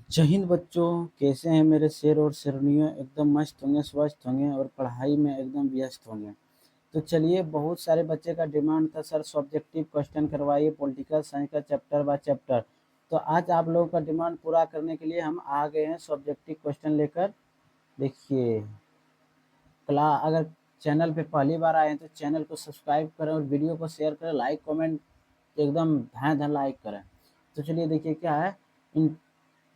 जय हिंद बच्चों, कैसे हैं मेरे शेर और शेरनियों। एकदम मस्त होंगे, स्वस्थ होंगे और पढ़ाई में एकदम व्यस्त होंगे। तो चलिए, बहुत सारे बच्चे का डिमांड था सर सब्जेक्टिव क्वेश्चन करवाइए पॉलिटिकल साइंस का चैप्टर बाय चैप्टर। तो आज आप लोगों का डिमांड पूरा करने के लिए हम आ गए हैं सब्जेक्टिव क्वेश्चन लेकर। देखिए, अगर चैनल पे पहली बार आए हैं तो चैनल को सब्सक्राइब करें और वीडियो को शेयर करें, लाइक कमेंट एकदम धाए धाए लाइक करें। तो चलिए देखिए क्या है। इन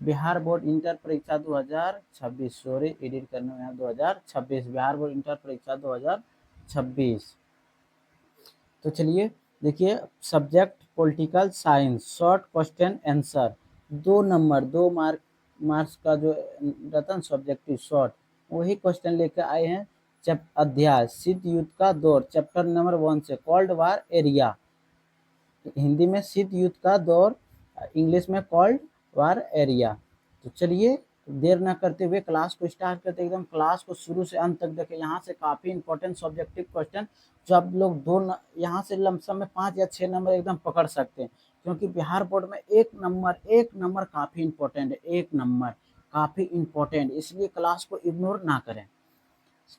बिहार बोर्ड इंटर परीक्षा 2026, सॉरी एडिट करने में 2026, बिहार बोर्ड इंटर परीक्षा 2026। तो चलिए देखिए, subject political science, short question answer, 2 number 2 marks का जो रहता है सब्जेक्टिव शॉर्ट, वही क्वेश्चन लेकर आए हैं। अध्याय शीत युद्ध का दौर, चैप्टर नंबर 1 से, कोल्ड वार एरिया। हिंदी में शीत युद्ध का दौर, इंग्लिश में कोल्ड वार एरिया। तो चलिए देर न करते हुए क्लास को स्टार्ट करते, एकदम क्लास को शुरू से अंत तक देखें। यहाँ से काफ़ी इंपॉर्टेंट सब्जेक्टिव क्वेश्चन जो आप लोग यहाँ से लमसम में 5 या 6 नंबर एकदम पकड़ सकते हैं, क्योंकि बिहार बोर्ड में एक नंबर काफ़ी इंपॉर्टेंट है, एक नंबर काफ़ी इंपॉर्टेंट, इसलिए क्लास को इग्नोर ना करें।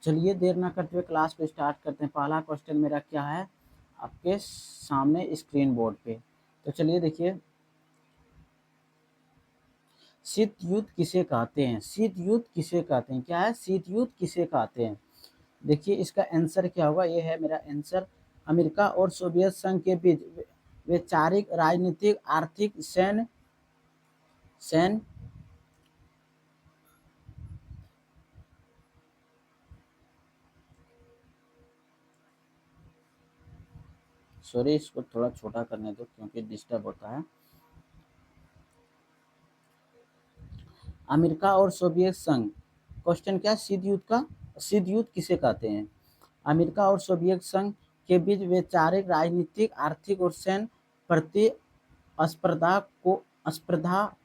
चलिए देर ना करते हुए क्लास को स्टार्ट करते हैं। पहला क्वेश्चन मेरा क्या है आपके सामने स्क्रीन बोर्ड पे। तो चलिए देखिए, शीत युद्ध किसे कहते हैं? शीत युद्ध किसे कहते हैं? क्या है शीत युद्ध किसे कहते हैं? देखिए इसका आंसर क्या होगा, ये है मेरा आंसर। अमेरिका और सोवियत संघ के बीच वैचारिक, राजनीतिक, आर्थिक, सैन्य सॉरी इसको थोड़ा छोटा करने दो क्योंकि डिस्टर्ब होता है। अमेरिका और सोवियत संघ, क्वेश्चन क्या, शीत युद्ध का, शीत युद्ध किसे कहते हैं? अमेरिका और सोवियत संघ के बीच वैचारिक, राजनीतिक, आर्थिक और सैन्य प्रतिस्पर्धा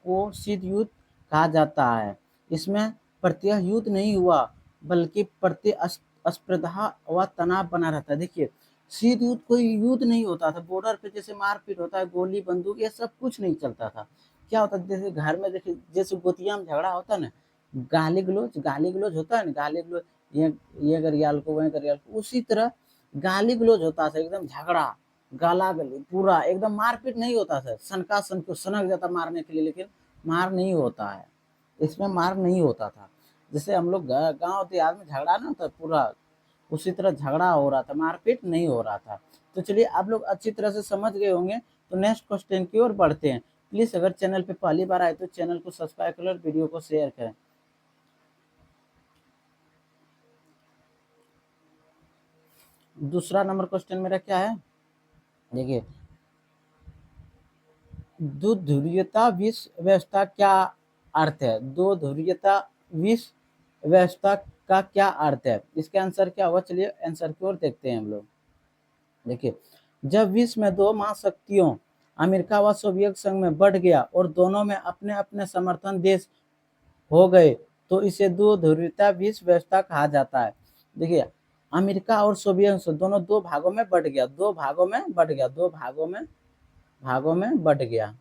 को शीत युद्ध कहा जाता है। इसमें प्रत्यक्ष युद्ध नहीं हुआ, बल्कि प्रतिस्पर्धा व तनाव बना रहता है। देखिए, शीत युद्ध कोई युद्ध नहीं होता था, बॉर्डर पे जैसे मारपीट होता है, गोली बंदूक ये सब कुछ नहीं चलता था। क्या होता है, जैसे घर में देखिए, जैसे गोतिया में झगड़ा होता है ना, गाली गलोज होता है ना, गाली गलोज, ये गरियाल को वह गरियाल को, उसी तरह गाली गलोज होता था, एकदम झगड़ा, गाला गली पूरा एकदम, मारपीट नहीं होता था, सनका सन को सनक जाता मारने के लिए, लेकिन मार नहीं होता है, इसमें मार नहीं होता था। जैसे हम लोग गांव देहात में झगड़ा ना होता पूरा, उसी तरह झगड़ा हो रहा था, मारपीट नहीं हो रहा था। तो चलिए आप लोग अच्छी तरह से समझ गए होंगे। तो नेक्स्ट क्वेश्चन की ओर बढ़ते हैं। प्लीज अगर चैनल पे पहली बार आए तो चैनल को सब्सक्राइब करें और वीडियो को शेयर करें। दूसरा नंबर क्वेश्चन मेरा क्या है, देखिए, दो ध्रुवीयता विश्व व्यवस्था क्या अर्थ है? दो ध्रुवीयता विश्व व्यवस्था का क्या अर्थ है? इसका आंसर क्या होगा, चलिए आंसर की ओर देखते हैं हम लोग। देखिए, जब विश्व में दो महाशक्तियों अमेरिका व सोवियत संघ में बढ़ गया और दोनों में अपने अपने समर्थन देश हो गए, तो इसे दो ध्रुवीयता विश्व व्यवस्था कहा जाता है। देखिए, अमेरिका और सोवियत संघ दोनों दो भागों में बढ़ गया, दो भागों में बढ़ गया, दो भागों में बढ़ गया,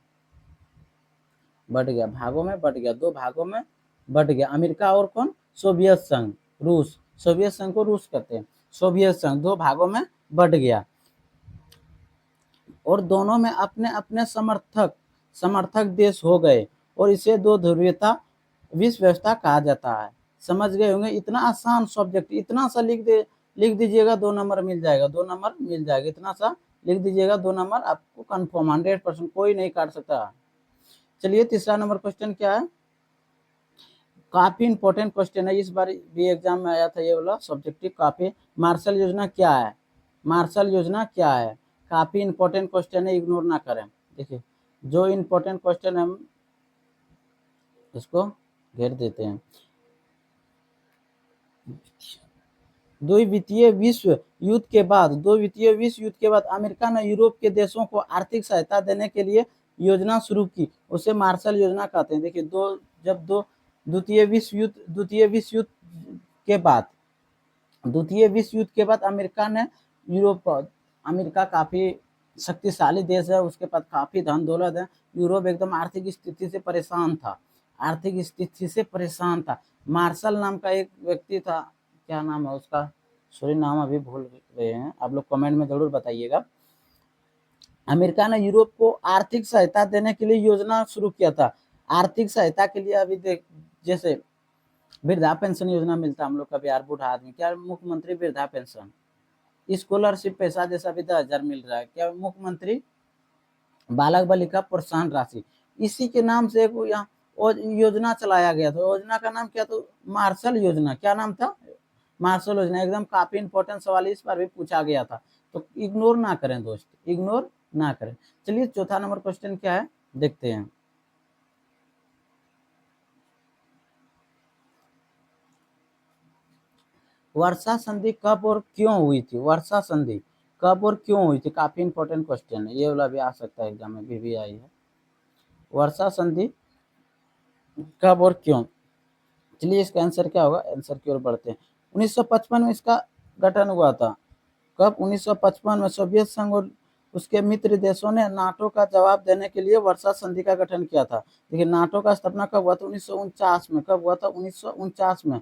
भागों में बढ़ गया, दो भागों में बढ़ गया। अमेरिका और कौन? सोवियत संघ, रूस, सोवियत संघ को रूस कहते हैं। सोवियत संघ दो भागों में बढ़ गया और दोनों में अपने अपने समर्थक देश हो गए, और इसे दो ध्रुवीयता विश्व व्यवस्था कहा जाता है। समझ गए होंगे, इतना आसान सब्जेक्ट, इतना सा लिख दीजिएगा, 2 नंबर मिल जाएगा, 2 नंबर मिल जाएगा, इतना सा लिख दीजिएगा, 2 नंबर आपको कंफर्म, 100%, कोई नहीं काट सकता। चलिए तीसरा नंबर क्वेश्चन क्या है, काफी इंपॉर्टेंट क्वेश्चन है, इस बार भी एग्जाम में आया था ये वाला सब्जेक्टिव काफी। मार्शल योजना क्या है? मार्शल योजना क्या है? काफी इंपॉर्टेंट क्वेश्चन है, इग्नोर ना करें। देखिए, जो इंपॉर्टेंट क्वेश्चन हम इसको घेर देते हैं। द्वितीय विश्व युद्ध के बाद अमेरिका ने यूरोप के देशों को आर्थिक सहायता देने के लिए योजना शुरू की, उसे मार्शल योजना कहते हैं। देखिए, द्वितीय विश्व युद्ध के बाद अमेरिका ने अमेरिका काफी शक्तिशाली देश है, उसके पास काफी धन दौलत है, यूरोप एकदम आर्थिक स्थिति से परेशान था, आर्थिक स्थिति से परेशान था। मार्शल नाम का एक व्यक्ति था, क्या नाम है उसका, सॉरी नाम अभी भूल रहे हैं, आप लोग कमेंट में जरूर बताइएगा। अमेरिका ने यूरोप को आर्थिक सहायता देने के लिए योजना शुरू किया था। आर्थिक सहायता के लिए अभी देख, जैसे वृद्धा पेंशन योजना मिलता हम लोग का बिहार बूढ़ा आदमी, क्या मुख्यमंत्री वृद्धा पेंशन, स्कॉलरशिप पैसा जैसा भी 10,000 मिल रहा है, क्या मुख्यमंत्री बालक बालिका प्रोत्साहन राशि, इसी के नाम से एक यहाँ योजना चलाया गया था। योजना का नाम क्या था? मार्शल योजना। क्या नाम था? मार्शल योजना। एकदम काफी इंपॉर्टेंट सवाल, इस पर भी पूछा गया था, तो इग्नोर ना करें दोस्त, इग्नोर ना करें। चलिए चौथा नंबर क्वेश्चन क्या है देखते हैं। वर्षा संधि कब और क्यों हुई थी? वर्षा संधि कब और क्यों हुई थी? काफी इंपॉर्टेंट क्वेश्चन है, ये वाला भी आ सकता है एग्जाम में, भी आई है। वर्षा संधि कब और क्यों? चलिए इसका आंसर क्या होगा, आंसर की ओर बढ़ते हैं। 1955 में इसका गठन हुआ था। कब? 1955 में सोवियत संघ और उसके मित्र देशों ने नाटो का जवाब देने के लिए वर्षा संधि का गठन किया था। देखिए नाटो का स्थापना कब हुआ था? 1949 में। कब हुआ था? 1949 में।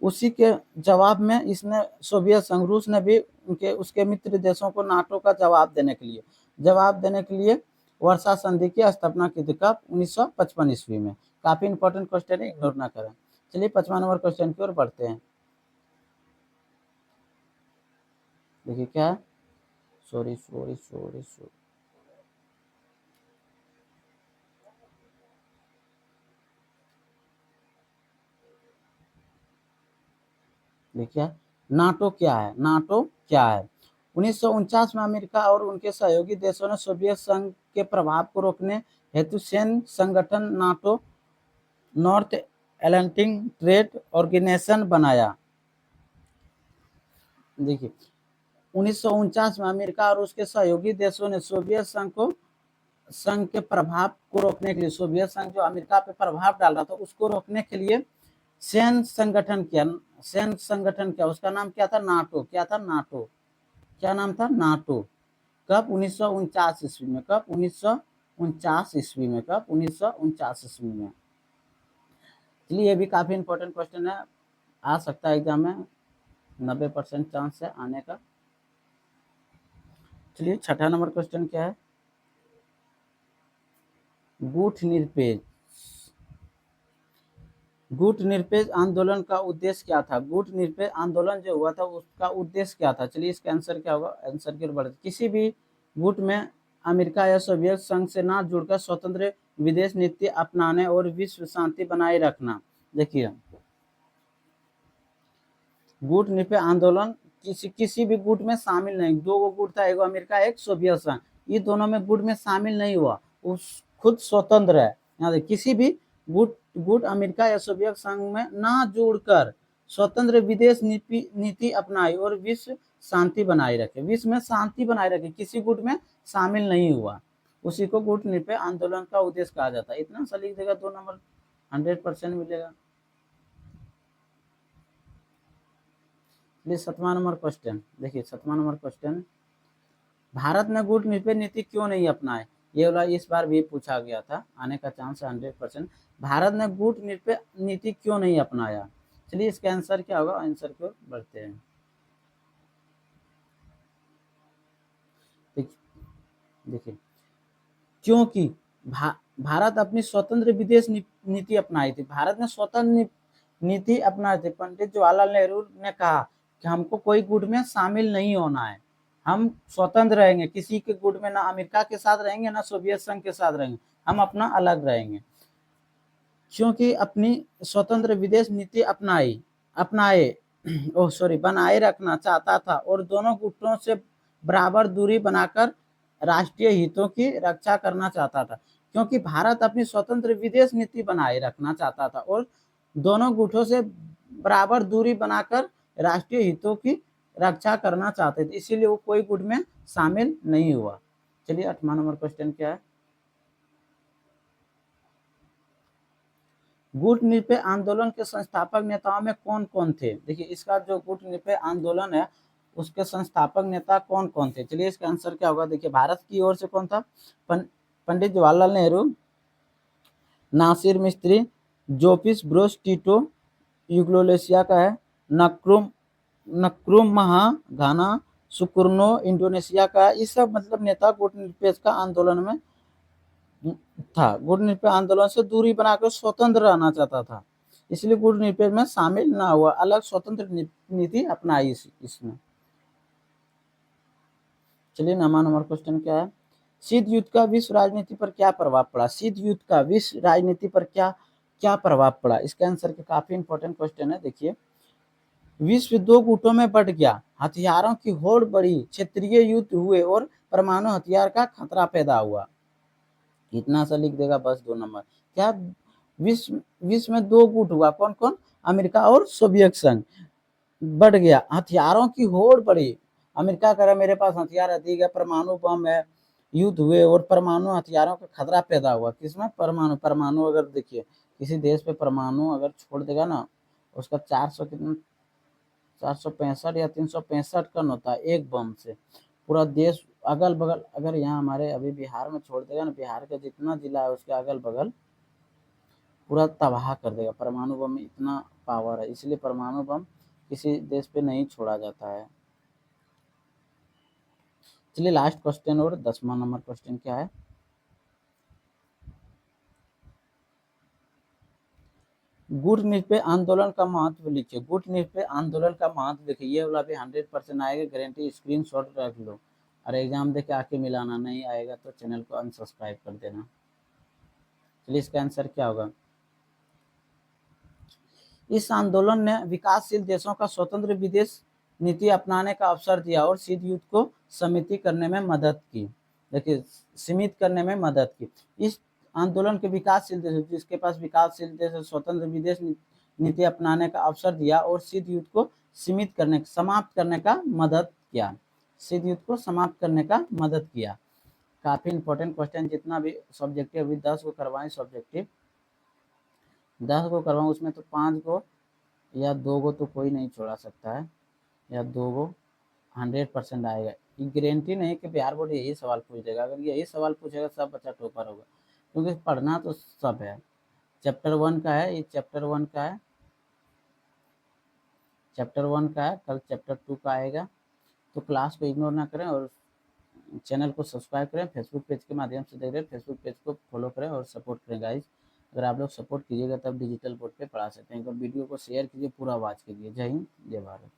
उसी के जवाब में इसने सोवियत संघ, रूस ने भी उनके उसके मित्र देशों को नाटो का जवाब देने के लिए वर्षा संधि की स्थापना की थी। कब? 1955 ईस्वी में। काफी इंपॉर्टेंट क्वेश्चन है, इग्नोर ना करें। चलिए 5वां नंबर क्वेश्चन की ओर बढ़ते हैं। देखिए क्या है, सॉरी सॉरी सॉरी सॉरी, देखिए नाटो क्या है, नाटो क्या है? 1949 में अमेरिका और उनके सहयोगी देशों ने सोवियत संघ के प्रभाव को रोकने हेतु सैन्य संगठन NATO, North Atlantic Trade Organization बनाया। देखिए 1949 में अमेरिका और उसके सहयोगी देशों ने सोवियत संघ के प्रभाव को रोकने के लिए, सोवियत संघ जो अमेरिका पे प्रभाव डाल रहा था उसको रोकने के लिए सैन्य संगठन किया। सैन्य संगठन क्या? उसका नाम क्या था? नाटो। क्या था? नाटो। क्या नाम था? नाटो। कब? 1949 ईस्वी में। कब? 1949 ईस्वी में। कब? 1949 ईस्वी में। चलिए ये भी काफी इंपॉर्टेंट क्वेश्चन है, आ सकता है एग्जाम में, 90% चांस है आने का। चलिए छठा नंबर क्वेश्चन क्या है? गुट निरपेक्ष, गुट निरपेक्ष आंदोलन का उद्देश्य क्या था? गुट निरपेक्ष आंदोलन जो हुआ था उसका उद्देश्य क्या था? चलिए इसका आंसर क्या होगा, आंसर की ओर बढ़ते, किसी भी गुट में अमेरिका या सोवियत संघ से ना जुड़कर स्वतंत्र विदेश नीति अपनाने और विश्व शांति बनाए रखना। देखिए गुट निरपेक्ष आंदोलन किसी भी गुट में शामिल नहीं, दो गो गुट था, एक अमेरिका एक सोवियत संघ, ये दोनों में गुट में शामिल नहीं हुआ, उस खुद स्वतंत्र है। यहाँ किसी भी गुट गुट अमेरिका या सोवियत संघ में ना जुड़कर स्वतंत्र विदेश नीति अपनाई और विश्व शांति बनाए रखे, विश्व में शांति बनाए रखे, किसी गुट में शामिल नहीं हुआ, उसी को गुट निरपेक्ष आंदोलन का उद्देश्य कहा जाता है। इतना सा लिख देगा 2 नंबर 100% मिलेगा। 7वां नंबर क्वेश्चन देखिए, 7वां नंबर क्वेश्चन, भारत ने गुट निरपेक्ष नीति क्यों नहीं अपनाए? ये वाला इस बार भी पूछा गया था, आने का चांस है 100%। भारत ने गुट निरपेक्ष नीति क्यों नहीं अपनाया? चलिए इसका आंसर क्या होगा, आंसर की ओर बढ़ते हैं। देखिए क्योंकि भारत अपनी स्वतंत्र विदेश नीति अपनाई थी, भारत ने स्वतंत्र नीति अपनाई थी। पंडित जवाहरलाल नेहरू ने कहा कि हमको कोई गुट में शामिल नहीं होना है, हम स्वतंत्र रहेंगे, किसी के गुट में ना अमेरिका के साथ रहेंगे ना सोवियत संघ के साथ रहेंगे, हम अपना अलग रहेंगे। क्योंकि अपनी स्वतंत्र विदेश नीति बनाए रखना चाहता था और दोनों गुटों से बराबर दूरी बनाकर राष्ट्रीय हितों की रक्षा करना चाहता था। क्योंकि भारत अपनी स्वतंत्र विदेश नीति बनाए रखना चाहता था और दोनों गुटों से बराबर दूरी बनाकर राष्ट्रीय हितों की रक्षा करना चाहते थे, इसीलिए वो कोई गुट में शामिल नहीं हुआ। चलिए 8वां नंबर क्वेश्चन क्या है? गुट निरपेक्ष आंदोलन के संस्थापक नेताओं में कौन कौन थे? देखिए इसका जो गुट निरपेक्ष आंदोलन है उसके संस्थापक नेता कौन कौन थे? चलिए इसका आंसर क्या होगा, देखिए भारत की ओर से कौन था? पंडित जवाहरलाल नेहरू, नासिर मिस्त्री, जोपिस ब्रोस टीटो यूग्लोलेशिया का है। नक्रुम नक्रुम महा घाना सुकुर्नो इंडोनेशिया का। ये सब मतलब नेता गुटनिरपेक्ष का आंदोलन में था। गुटनिरपेक्ष आंदोलन से दूरी बनाकर स्वतंत्र रहना चाहता था, इसलिए गुटनिरपेक्ष में शामिल ना हुआ, अलग स्वतंत्र नीति अपनाई इसने। चलिए 9वां नंबर क्वेश्चन क्या है, शीत युद्ध का विश्व राजनीति पर क्या प्रभाव पड़ा। शीत युद्ध का विश्व राजनीति पर क्या क्या प्रभाव पड़ा, इसका आंसर के काफी इंपॉर्टेंट क्वेश्चन है। देखिए, विश्व दो गुटों में बढ़ गया, हथियारों की होड़ बढ़ी, क्षेत्रीय युद्ध हुए और परमाणु हथियार का खतरा पैदा हुआ। इतना सा लिख देगा बस 2 नंबर। क्या विश्व विश्व में दो गुट हुआ, कौन कौन, अमेरिका और सोवियत संघ। बढ़ गया, हथियारों की होड़ बढ़ी, अमेरिका कह रहा मेरे पास हथियार अधिक है, परमाणु बम है, युद्ध हुए और परमाणु हथियारों का खतरा पैदा हुआ। किसमें, परमाणु। परमाणु अगर देखिए किसी देश पे परमाणु अगर छोड़ देगा ना, उसका 400 कितना 465 या 365 टन होता है एक बम से। पूरा देश अगल बगल, अगर यहाँ हमारे अभी बिहार में छोड़ देगा ना, बिहार का जितना जिला है उसके अगल बगल पूरा तबाह कर देगा। परमाणु बम में इतना पावर है, इसलिए परमाणु बम किसी देश पे नहीं छोड़ा जाता है। चलिए लास्ट क्वेश्चन और 10वां नंबर क्वेश्चन क्या है, गुट निरपेक्ष आंदोलन का महत्व लिखिए। गुट निरपेक्ष आंदोलन का महत्व लिखिए, ये वाला भी 100% आएगा, गारंटी, स्क्रीन शॉट रख लो और एग्जाम देके आके मिलाना, नहीं आएगा तो चैनल को अनसब्सक्राइब कर देना। चलिए इसका आंसर क्या होगा, इस आंदोलन ने विकासशील देशों का स्वतंत्र विदेश नीति अपनाने का अवसर दिया और शीत युद्ध को सीमित करने में मदद की। देखिए, सीमित करने में मदद की। इस आंदोलन के विकासशील देश, जिसके पास विकासशील देश स्वतंत्र विदेश नीति अपनाने का अवसर दिया और शीत युद्ध को सीमित करने, समाप्त करने का मदद किया। शीत युद्ध को समाप्त करने का मदद किया। काफी इंपॉर्टेंट क्वेश्चन, जितना भी सब्जेक्टिव अभी 10 को करवाएं, सब्जेक्टिव 10 को करवाऊँ, उसमें तो 5 को या 2 को तो कोई नहीं छोड़ा सकता है, या 2 को 100% आएगा। ये गारंटी नहीं कि बिहार बोर्ड यही सवाल पूछ देगा, अगर यही सवाल पूछेगा सब बच्चा टॉपर होगा, क्योंकि पढ़ना तो सब है। चैप्टर 1 का है, ये चैप्टर 1 का है, चैप्टर 1 का है, कल चैप्टर 2 का आएगा। तो क्लास को इग्नोर ना करें और चैनल को सब्सक्राइब करें। फेसबुक पेज के माध्यम से देख रहे हैं, फेसबुक पेज को फॉलो करें और सपोर्ट करें गाइज। अगर आप लोग सपोर्ट कीजिएगा तब डिजिटल बोर्ड पे पढ़ा सकते हैं। एक बार वीडियो को शेयर कीजिए, पूरा वॉच कीजिए। जय हिंद, जय भारत।